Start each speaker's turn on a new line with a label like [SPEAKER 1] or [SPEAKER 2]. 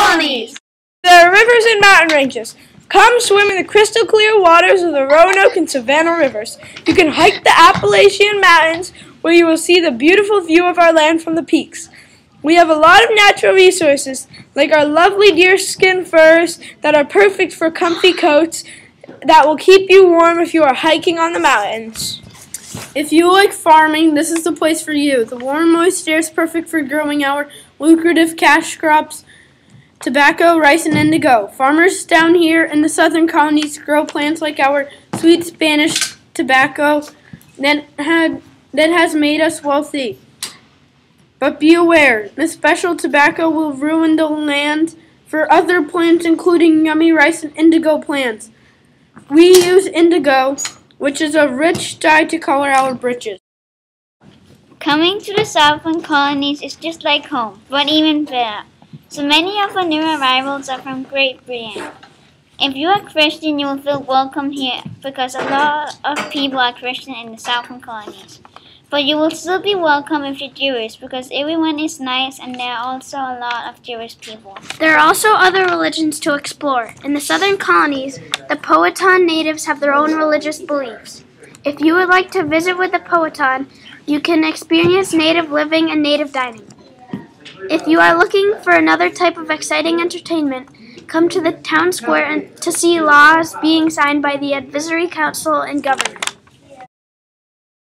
[SPEAKER 1] colonies.
[SPEAKER 2] There are rivers and mountain ranges. Come swim in the crystal clear waters of the Roanoke and Savannah rivers. You can hike the Appalachian Mountains, where you will see the beautiful view of our land from the peaks. We have a lot of natural resources, like our lovely deerskin furs that are perfect for comfy coats that will keep you warm if you are hiking on the mountains.
[SPEAKER 1] If you like farming, this is the place for you. The warm, moist air is perfect for growing our lucrative cash crops, tobacco, rice, and indigo. Farmers down here in the southern colonies grow plants like our sweet Spanish tobacco that has made us wealthy. But be aware, this special tobacco will ruin the land for other plants, including yummy rice and indigo plants. We use indigo, which is a rich dye, to color our breeches.
[SPEAKER 3] Coming to the southern colonies is just like home, but even better. So many of our new arrivals are from Great Britain. If you are Christian, you will feel welcome here because a lot of people are Christian in the southern colonies. But you will still be welcome if you're Jewish because everyone is nice and there are also a lot of Jewish people.
[SPEAKER 4] There are also other religions to explore. In the southern colonies, the Powhatan natives have their own religious beliefs. If you would like to visit with the Powhatan, you can experience native living and native dining. If you are looking for another type of exciting entertainment, come to the town square to see laws being signed by the Advisory Council and Governor.